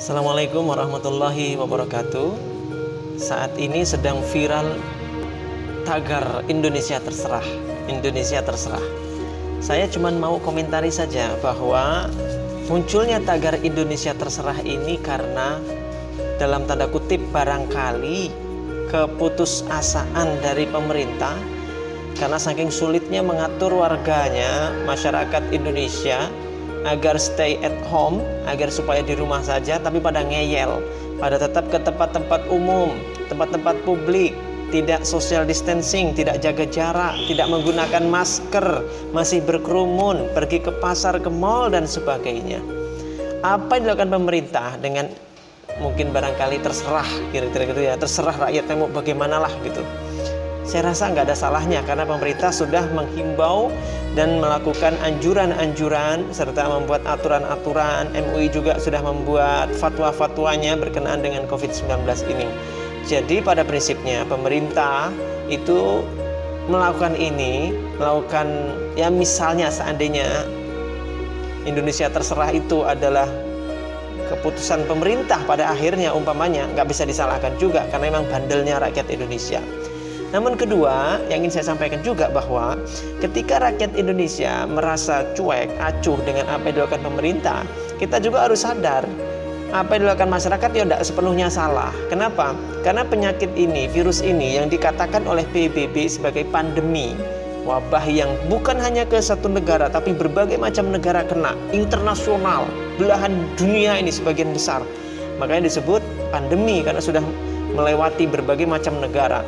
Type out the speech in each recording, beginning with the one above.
Assalamualaikum warahmatullahi wabarakatuh. Saat ini sedang viral tagar Indonesia Terserah. Indonesia Terserah. Saya cuma mau komentari saja bahwa munculnya tagar Indonesia Terserah ini karena dalam tanda kutip barangkali keputusasaan dari pemerintah, karena saking sulitnya mengatur warganya, masyarakat Indonesia, agar stay at home, agar supaya di rumah saja, tapi pada ngeyel, pada tetap ke tempat-tempat umum, tempat-tempat publik, tidak social distancing, tidak jaga jarak, tidak menggunakan masker, masih berkerumun, pergi ke pasar, ke mall dan sebagainya. Apa yang dilakukan pemerintah dengan mungkin barangkali terserah, kira-kira gitu ya, terserah rakyatnya mau bagaimanalah gitu. Saya rasa nggak ada salahnya karena pemerintah sudah menghimbau dan melakukan anjuran-anjuran serta membuat aturan-aturan. MUI juga sudah membuat fatwa-fatwanya berkenaan dengan COVID-19 ini. Jadi pada prinsipnya pemerintah itu melakukan ini, melakukan ya misalnya seandainya Indonesia Terserah itu adalah keputusan pemerintah pada akhirnya, umpamanya nggak bisa disalahkan juga karena memang bandelnya rakyat Indonesia. Namun kedua, yang ingin saya sampaikan juga bahwa ketika rakyat Indonesia merasa cuek, acuh dengan apa yang dilakukan pemerintah, kita juga harus sadar apa yang dilakukan masyarakat ya tidak sepenuhnya salah. Kenapa? Karena penyakit ini, virus ini yang dikatakan oleh PBB sebagai pandemi, wabah yang bukan hanya ke satu negara, tapi berbagai macam negara kena, internasional, belahan dunia ini sebagian besar. Makanya disebut pandemi karena sudah melewati berbagai macam negara.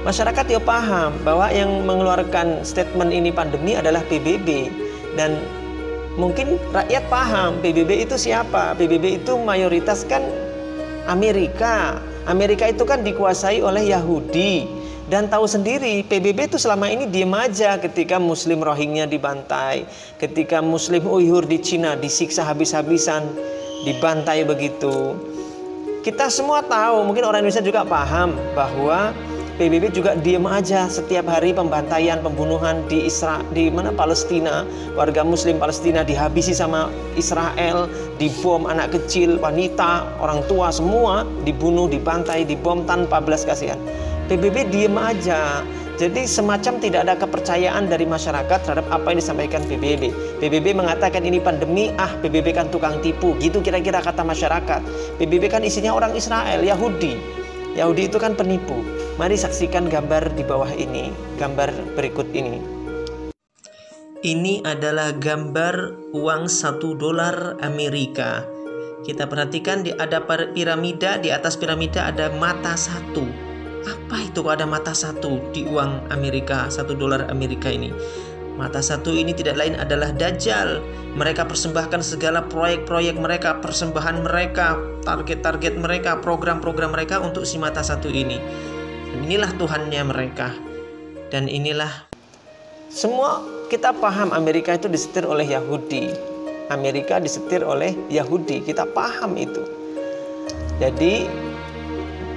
Masyarakat ya paham bahwa yang mengeluarkan statement ini pandemi adalah PBB, dan mungkin rakyat paham PBB itu siapa. PBB itu mayoritas kan Amerika. Amerika itu kan dikuasai oleh Yahudi, dan tahu sendiri PBB itu selama ini diem aja ketika Muslim Rohingya dibantai, ketika Muslim Uighur di Cina disiksa habis-habisan, dibantai begitu. Kita semua tahu, mungkin orang Indonesia juga paham bahwa PBB juga diam aja setiap hari pembantaian, pembunuhan di Palestina, warga Muslim Palestina dihabisi sama Israel, dibom anak kecil, wanita, orang tua semua dibunuh, dibantai, dibom tanpa belas kasihan. PBB diam aja. Jadi semacam tidak ada kepercayaan dari masyarakat terhadap apa yang disampaikan PBB. PBB mengatakan ini pandemi, PBB kan tukang tipu, gitu kira-kira kata masyarakat. PBB kan isinya orang Israel, Yahudi. Yahudi itu kan penipu. Mari saksikan gambar di bawah ini, gambar berikut ini. Ini adalah gambar uang $1 Amerika. Kita perhatikan ada piramida, di atas piramida ada mata satu. Apa itu kok ada mata satu di uang Amerika, $1 Amerika ini? Mata satu ini tidak lain adalah Dajjal. Mereka persembahkan segala proyek-proyek mereka, persembahan mereka, target-target mereka, program-program mereka untuk si mata satu ini. Dan inilah Tuhannya mereka. Dan inilah semua kita paham Amerika itu disetir oleh Yahudi. Amerika disetir oleh Yahudi, kita paham itu. Jadi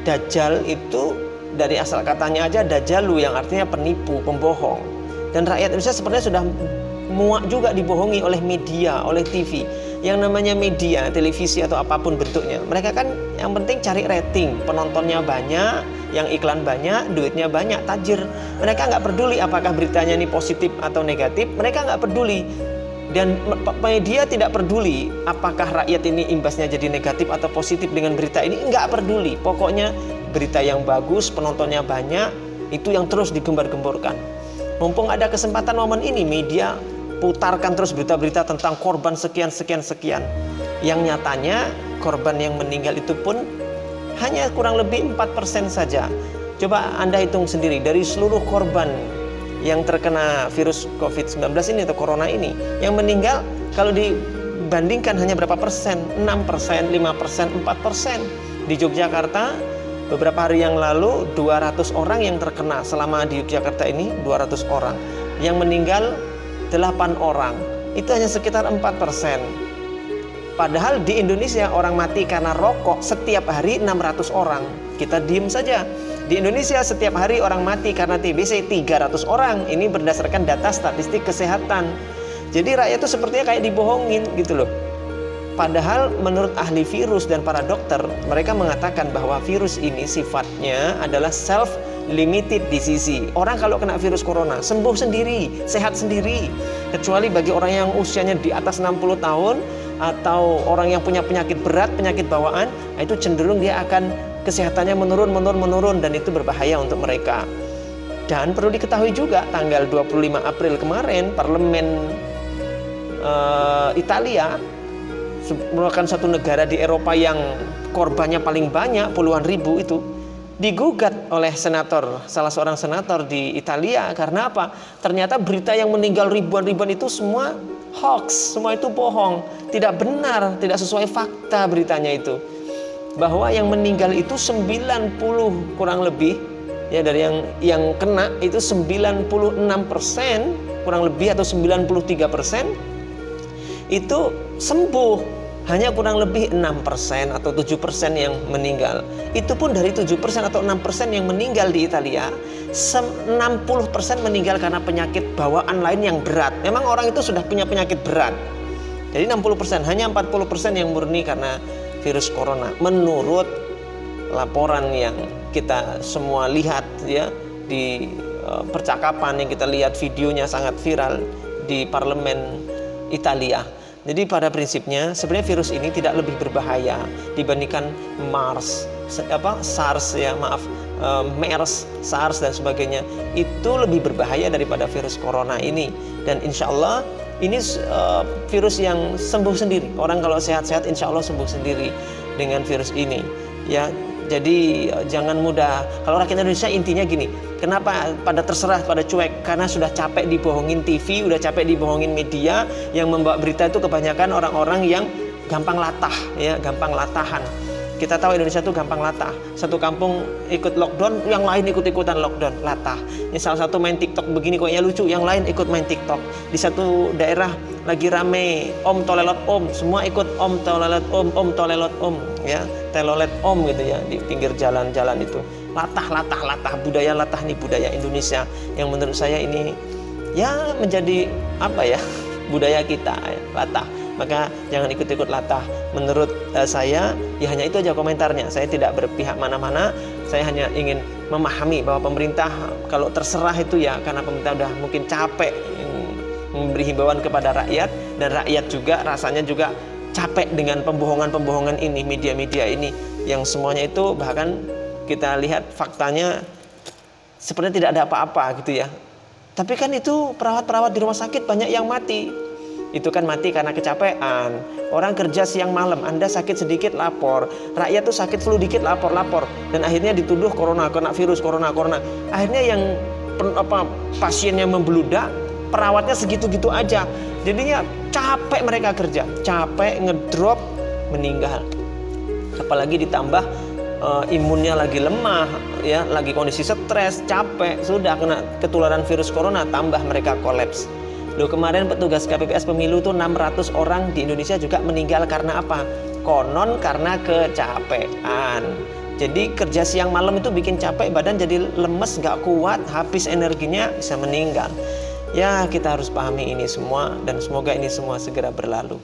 Dajjal itu dari asal katanya aja Dajjalu yang artinya penipu, pembohong. Dan rakyat Indonesia sebenarnya sudah muak juga dibohongi oleh media, oleh TV. Yang namanya media, televisi atau apapun bentuknya, mereka kan yang penting cari rating, penontonnya banyak, yang iklan banyak, duitnya banyak, tajir. Mereka nggak peduli apakah beritanya ini positif atau negatif, mereka nggak peduli. Dan media tidak peduli apakah rakyat ini imbasnya jadi negatif atau positif dengan berita ini, nggak peduli. Pokoknya berita yang bagus, penontonnya banyak, itu yang terus digembar-gemborkan. Mumpung ada kesempatan momen ini, media putarkan terus berita-berita tentang korban sekian-sekian. Yang nyatanya korban yang meninggal itu pun hanya kurang lebih 4% saja. Coba Anda hitung sendiri, dari seluruh korban yang terkena virus COVID-19 ini atau corona ini, yang meninggal kalau dibandingkan hanya berapa persen? 6%, 5%, 4%. Di Yogyakarta beberapa hari yang lalu 200 orang yang terkena selama di Yogyakarta ini, 200 orang. Yang meninggal 8 orang. Itu hanya sekitar 4%. Padahal di Indonesia orang mati karena rokok setiap hari 600 orang. Kita diem saja. Di Indonesia setiap hari orang mati karena TBC 300 orang. Ini berdasarkan data statistik kesehatan. Jadi rakyat itu sepertinya kayak dibohongin gitu loh. Padahal menurut ahli virus dan para dokter, mereka mengatakan bahwa virus ini sifatnya adalah self-limited disease. Orang kalau kena virus corona, sembuh sendiri, sehat sendiri. Kecuali bagi orang yang usianya di atas 60 tahun, atau orang yang punya penyakit berat, penyakit bawaan, itu cenderung dia akan kesehatannya menurun, dan itu berbahaya untuk mereka. Dan perlu diketahui juga, tanggal 25 April kemarin, Parlemen Italia merupakan satu negara di Eropa yang korbannya paling banyak, puluhan ribu itu, digugat oleh salah seorang senator di Italia. Karena apa? Ternyata berita yang meninggal ribuan-ribuan itu semua hoax, semua itu bohong, tidak benar, tidak sesuai fakta beritanya itu. Bahwa yang meninggal itu 90 kurang lebih, ya, dari yang kena itu 96% kurang lebih, atau 93% itu sembuh. Hanya kurang lebih 6% atau 7% yang meninggal. Itu pun dari 7% atau 6% yang meninggal di Italia, 60% meninggal karena penyakit bawaan lain yang berat. Memang orang itu sudah punya penyakit berat. Jadi 60%, hanya 40% yang murni karena virus corona. Menurut laporan yang kita semua lihat, ya, di percakapan yang kita lihat, videonya sangat viral di Parlemen Italia. Jadi pada prinsipnya sebenarnya virus ini tidak lebih berbahaya dibandingkan SARS, ya maaf, MERS, SARS dan sebagainya. Itu lebih berbahaya daripada virus corona ini. Dan insya Allah ini virus yang sembuh sendiri. Orang kalau sehat-sehat insya Allah sembuh sendiri dengan virus ini. Ya, jadi jangan mudah. Kalau rakyat Indonesia intinya gini, kenapa pada terserah, pada cuek? Karena sudah capek dibohongin TV, udah capek dibohongin media yang membawa berita itu kebanyakan orang-orang yang gampang latah, ya, gampang latahan. Kita tahu Indonesia itu gampang latah. Satu kampung ikut lockdown, yang lain ikut-ikutan lockdown, latah. Ini salah satu main TikTok begini kok ya lucu, yang lain ikut main TikTok. Di satu daerah lagi rame, om tolelot om, semua ikut om tolelot om tolelot om, ya, telolet om gitu ya, di pinggir jalan-jalan itu. Latah, budaya latah nih, budaya Indonesia yang menurut saya ini ya menjadi apa ya, budaya kita, ya, latah. Maka jangan ikut-ikut latah. Menurut saya, ya hanya itu aja komentarnya. Saya tidak berpihak mana-mana. Saya hanya ingin memahami bahwa pemerintah kalau terserah itu ya karena pemerintah udah mungkin capek memberi himbauan kepada rakyat, dan rakyat juga rasanya juga capek dengan pembohongan-pembohongan ini, media-media ini yang semuanya itu bahkan kita lihat faktanya sebenarnya tidak ada apa-apa gitu ya. Tapi kan itu perawat-perawat di rumah sakit banyak yang mati. Itu kan mati karena kecapean. Orang kerja siang malam, Anda sakit sedikit lapor, rakyat tuh sakit flu dikit lapor, dan akhirnya dituduh kena virus corona. Akhirnya yang pasiennya membludak, perawatnya segitu-gitu aja. Jadinya capek mereka kerja, capek, ngedrop, meninggal. Apalagi ditambah imunnya lagi lemah, ya, lagi kondisi stres, capek, sudah kena ketularan virus corona, tambah mereka kolaps. Loh, kemarin petugas KPPS pemilu tuh 600 orang di Indonesia juga meninggal karena apa? Konon karena kecapean. Jadi kerja siang malam itu bikin capek, badan jadi lemes, gak kuat, habis energinya, bisa meninggal. Ya, kita harus pahami ini semua dan semoga ini semua segera berlalu.